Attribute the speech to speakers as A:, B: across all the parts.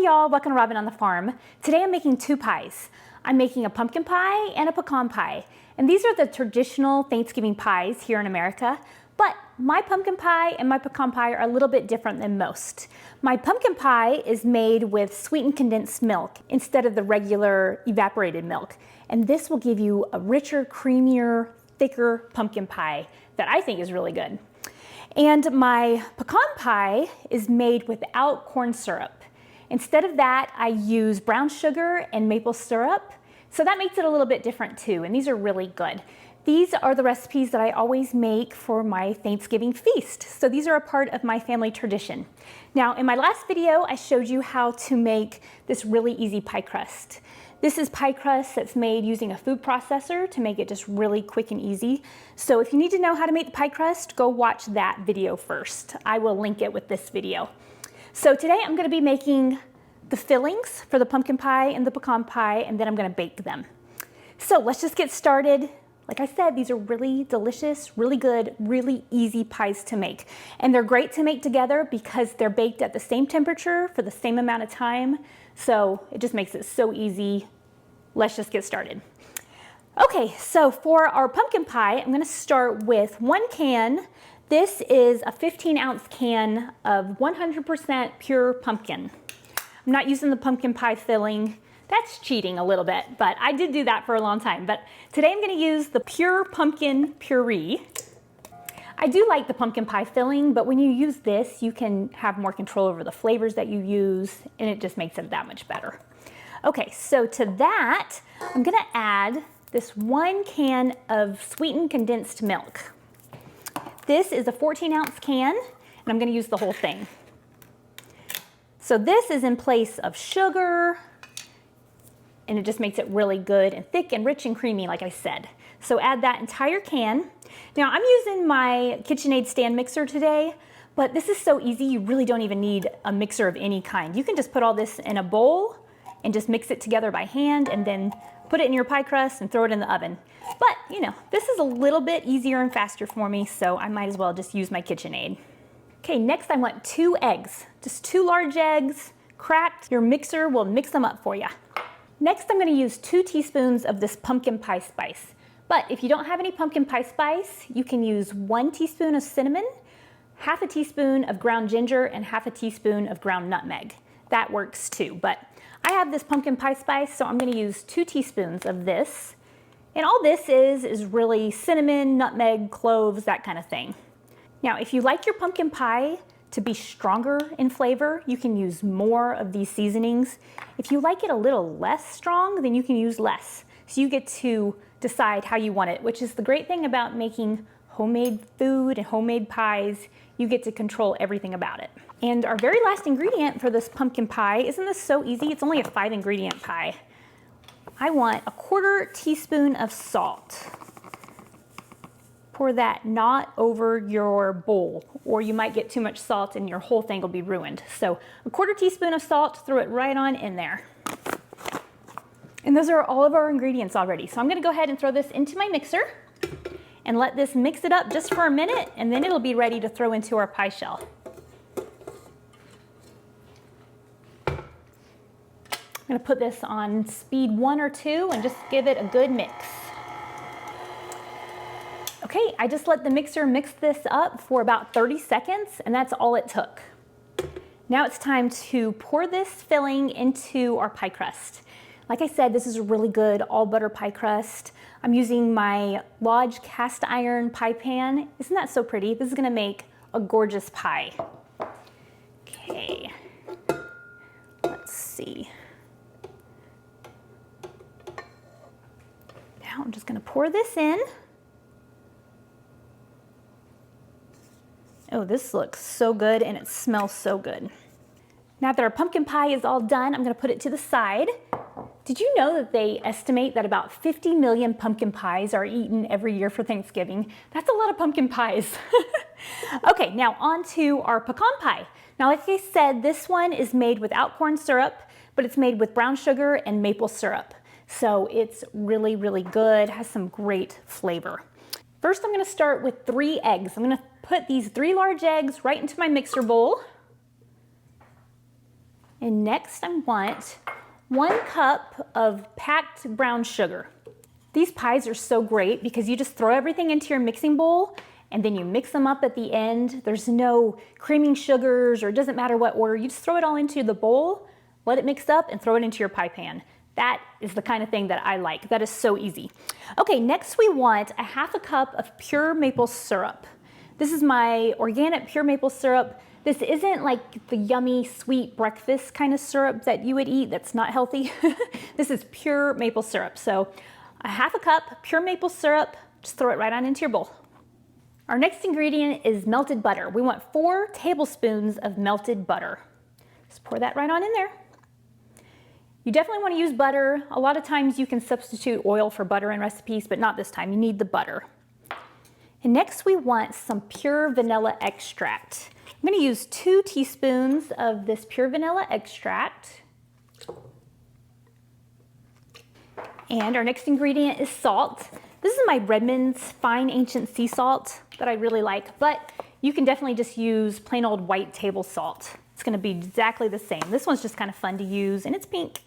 A: Hey y'all, welcome to Robin on the Farm. Today I'm making two pies. I'm making a pumpkin pie and a pecan pie. And these are the traditional Thanksgiving pies here in America, but my pumpkin pie and my pecan pie are a little bit different than most. My pumpkin pie is made with sweetened condensed milk instead of the regular evaporated milk. And this will give you a richer, creamier, thicker pumpkin pie that I think is really good. And my pecan pie is made without corn syrup. Instead of that, I use brown sugar and maple syrup. So that makes it a little bit different too, and these are really good. These are the recipes that I always make for my Thanksgiving feast. So these are a part of my family tradition. Now, in my last video, I showed you how to make this really easy pie crust. This is pie crust that's made using a food processor to make it just really quick and easy. So if you need to know how to make the pie crust, go watch that video first. I will link it with this video. So today I'm going to be making the fillings for the pumpkin pie and the pecan pie, and then I'm going to bake them. So let's just get started. Like I said, these are really delicious, really good, really easy pies to make. And they're great to make together because they're baked at the same temperature for the same amount of time. So it just makes it so easy. Let's just get started. Okay, so for our pumpkin pie, I'm going to start with 1 can. This is a 15-ounce can of 100% pure pumpkin. I'm not using the pumpkin pie filling. That's cheating a little bit, but I did do that for a long time. But today I'm going to use the pure pumpkin puree. I do like the pumpkin pie filling, but when you use this, you can have more control over the flavors that you use, and it just makes it that much better. Okay, so to that, I'm going to add this 1 can of sweetened condensed milk. This is a 14-ounce can, and I'm going to use the whole thing. So this is in place of sugar, and it just makes it really good and thick and rich and creamy, like I said. So add that entire can. Now I'm using my KitchenAid stand mixer today, but this is so easy, you really don't even need a mixer of any kind. You can just put all this in a bowl and just mix it together by hand and then put it in your pie crust and throw it in the oven. But, you know, this is a little bit easier and faster for me, so I might as well just use my KitchenAid. Okay, next I want 2 eggs. Just 2 large eggs, cracked. Your mixer will mix them up for you. Next, I'm gonna use 2 teaspoons of this pumpkin pie spice. But if you don't have any pumpkin pie spice, you can use 1 teaspoon of cinnamon, half a teaspoon of ground ginger, and half a teaspoon of ground nutmeg. That works too, but I have this pumpkin pie spice, so I'm gonna use 2 teaspoons of this. And all this is really cinnamon, nutmeg, cloves, that kind of thing. Now, if you like your pumpkin pie to be stronger in flavor, you can use more of these seasonings. If you like it a little less strong, then you can use less. So you get to decide how you want it, which is the great thing about making homemade food and homemade pies. You get to control everything about it. And our very last ingredient for this pumpkin pie, isn't this so easy? It's only a 5-ingredient pie. I want a 1/4 teaspoon of salt. Pour that not over your bowl, or you might get too much salt and your whole thing will be ruined. So a 1/4 teaspoon of salt, throw it right on in there. And those are all of our ingredients already. So I'm gonna go ahead and throw this into my mixer and let this mix it up just for a minute, and then it'll be ready to throw into our pie shell. I'm gonna put this on speed 1 or 2 and just give it a good mix. Okay, I just let the mixer mix this up for about 30 seconds, and that's all it took. Now it's time to pour this filling into our pie crust. Like I said, this is a really good all butter pie crust. I'm using my Lodge cast iron pie pan. Isn't that so pretty? This is gonna make a gorgeous pie. Okay, let's see. Now I'm just gonna pour this in. Oh, this looks so good and it smells so good. Now that our pumpkin pie is all done, I'm gonna put it to the side. Did you know that they estimate that about 50 million pumpkin pies are eaten every year for Thanksgiving? That's a lot of pumpkin pies. Okay, now on to our pecan pie. Now, like I said, this one is made without corn syrup, but it's made with brown sugar and maple syrup. So it's really, really good, has some great flavor. First, I'm gonna start with 3 eggs. I'm gonna put these 3 large eggs right into my mixer bowl. And next I want 1 cup of packed brown sugar. These pies are so great because you just throw everything into your mixing bowl and then you mix them up at the end. There's no creaming sugars, or it doesn't matter what order. You just throw it all into the bowl, let it mix up, and throw it into your pie pan. That is the kind of thing that I like. That is so easy. Okay, next we want 1/2 cup of pure maple syrup. This is my organic pure maple syrup. This isn't like the yummy sweet breakfast kind of syrup that you would eat that's not healthy. This is pure maple syrup. So 1/2 cup pure maple syrup, just throw it right on into your bowl. Our next ingredient is melted butter. We want 4 tablespoons of melted butter. Just pour that right on in there. You definitely want to use butter. A lot of times you can substitute oil for butter in recipes, but not this time. You need the butter. And next we want some pure vanilla extract. I'm going to use 2 teaspoons of this pure vanilla extract. And our next ingredient is salt. This is my Redmond's Fine Ancient Sea Salt that I really like, but you can definitely just use plain old white table salt. It's going to be exactly the same. This one's just kind of fun to use, and it's pink.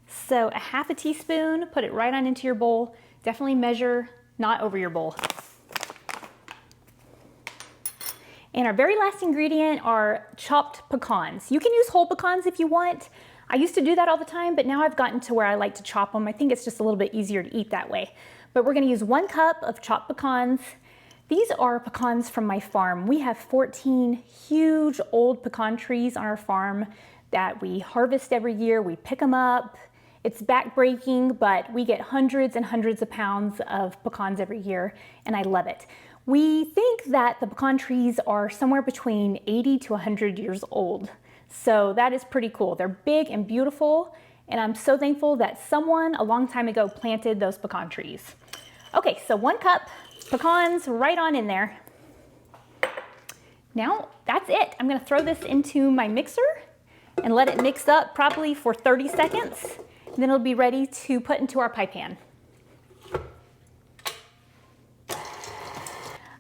A: So 1/2 teaspoon, put it right on into your bowl. Definitely measure not over your bowl. And our very last ingredient are chopped pecans. You can use whole pecans if you want. I used to do that all the time, but now I've gotten to where I like to chop them. I think it's just a little bit easier to eat that way. But we're going to use 1 cup of chopped pecans. These are pecans from my farm. We have 14 huge old pecan trees on our farm that we harvest every year. We pick them up. It's back-breaking, but we get hundreds and hundreds of pounds of pecans every year, and I love it. We think that the pecan trees are somewhere between 80 to 100 years old. So that is pretty cool. They're big and beautiful, and I'm so thankful that someone a long time ago planted those pecan trees. Okay, so 1 cup pecans right on in there. Now that's it. I'm gonna throw this into my mixer and let it mix up probably for 30 seconds. And then it'll be ready to put into our pie pan.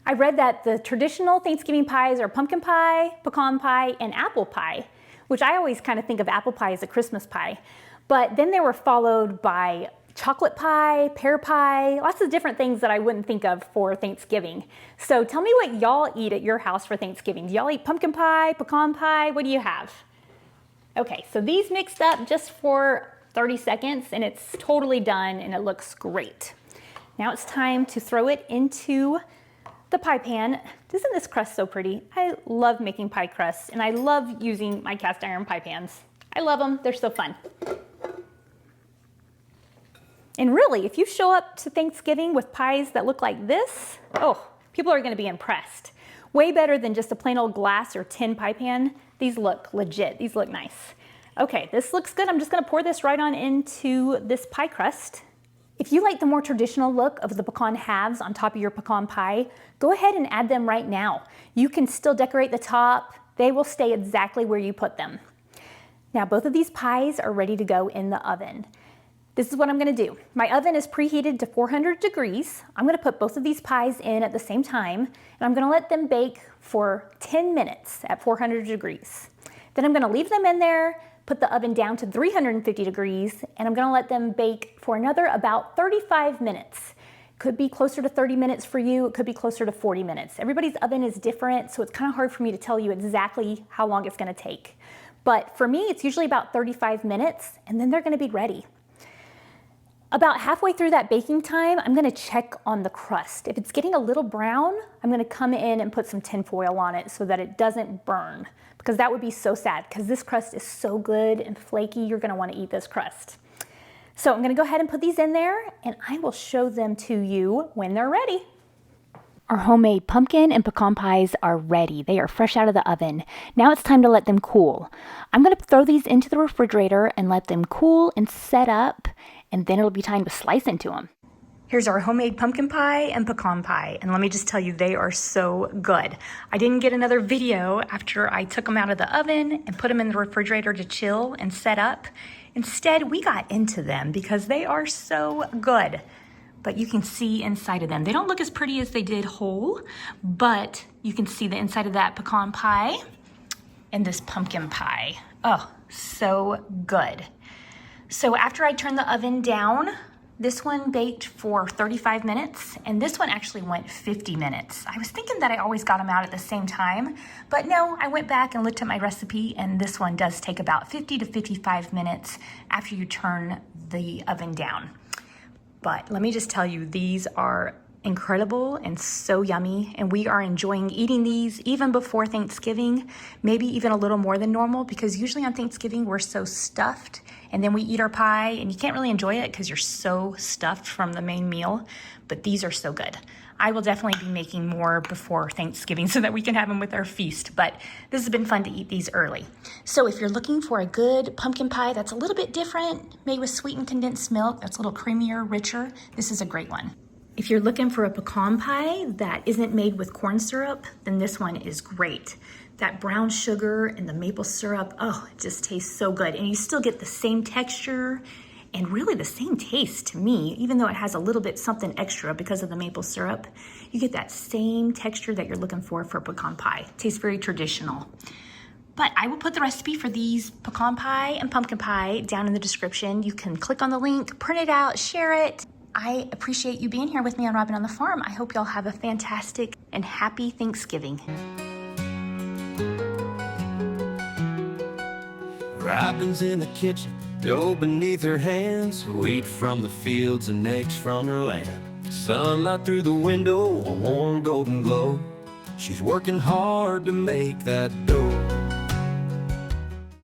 A: I read that the traditional Thanksgiving pies are pumpkin pie, pecan pie, and apple pie, which I always kind of think of apple pie as a Christmas pie. But then they were followed by chocolate pie, pear pie, lots of different things that I wouldn't think of for Thanksgiving. So tell me what y'all eat at your house for Thanksgiving. Do y'all eat pumpkin pie, pecan pie? What do you have? Okay, so these mixed up just for 30 seconds and it's totally done and it looks great. Now it's time to throw it into the pie pan. Isn't this crust so pretty? I love making pie crusts and I love using my cast iron pie pans. I love them, they're so fun. And really, if you show up to Thanksgiving with pies that look like this, oh, people are gonna be impressed. Way better than just a plain old glass or tin pie pan. These look legit, these look nice. Okay, this looks good. I'm just gonna pour this right on into this pie crust. If you like the more traditional look of the pecan halves on top of your pecan pie, go ahead and add them right now. You can still decorate the top. They will stay exactly where you put them. Now both of these pies are ready to go in the oven. This is what I'm gonna do. My oven is preheated to 400 degrees. I'm gonna put both of these pies in at the same time, and I'm gonna let them bake for 10 minutes at 400 degrees. Then I'm gonna leave them in there, put the oven down to 350 degrees, and I'm gonna let them bake for another about 35 minutes. Could be closer to 30 minutes for you, it could be closer to 40 minutes. Everybody's oven is different, so it's kind of hard for me to tell you exactly how long it's gonna take. But for me, it's usually about 35 minutes, and then they're gonna be ready. About halfway through that baking time, I'm gonna check on the crust. If it's getting a little brown, I'm gonna come in and put some tin foil on it so that it doesn't burn, because that would be so sad, because this crust is so good and flaky, you're gonna wanna eat this crust. So I'm gonna go ahead and put these in there, and I will show them to you when they're ready. Our homemade pumpkin and pecan pies are ready. They are fresh out of the oven. Now it's time to let them cool. I'm gonna throw these into the refrigerator and let them cool and set up, and then it'll be time to slice into them. Here's our homemade pumpkin pie and pecan pie, and let me just tell you, they are so good. I didn't get another video after I took them out of the oven and put them in the refrigerator to chill and set up. Instead, we got into them because they are so good. But you can see inside of them. They don't look as pretty as they did whole, but you can see the inside of that pecan pie and this pumpkin pie. Oh, so good. So after I turned the oven down, this one baked for 35 minutes, and this one actually went 50 minutes. I was thinking that I always got them out at the same time, but no, I went back and looked at my recipe, and this one does take about 50 to 55 minutes after you turn the oven down. But let me just tell you, these are incredible and so yummy, and we are enjoying eating these even before Thanksgiving, maybe even a little more than normal, because usually on Thanksgiving we're so stuffed and then we eat our pie and you can't really enjoy it because you're so stuffed from the main meal. But these are so good. I will definitely be making more before Thanksgiving so that we can have them with our feast, but this has been fun to eat these early. So if you're looking for a good pumpkin pie that's a little bit different, made with sweetened condensed milk, that's a little creamier, richer, this is a great one. If you're looking for a pecan pie that isn't made with corn syrup, then this one is great. That brown sugar and the maple syrup, oh, it just tastes so good. And you still get the same texture and really the same taste to me, even though it has a little bit something extra because of the maple syrup. You get that same texture that you're looking for pecan pie. It tastes very traditional. But I will put the recipe for these pecan pie and pumpkin pie down in the description. You can click on the link, print it out, share it. I appreciate you being here with me on Robin on the Farm. I hope y'all have a fantastic and happy Thanksgiving.
B: Robin's in the kitchen, dough beneath her hands, wheat from the fields and eggs from her land. Sunlight through the window, a warm golden glow. She's working hard to make that dough.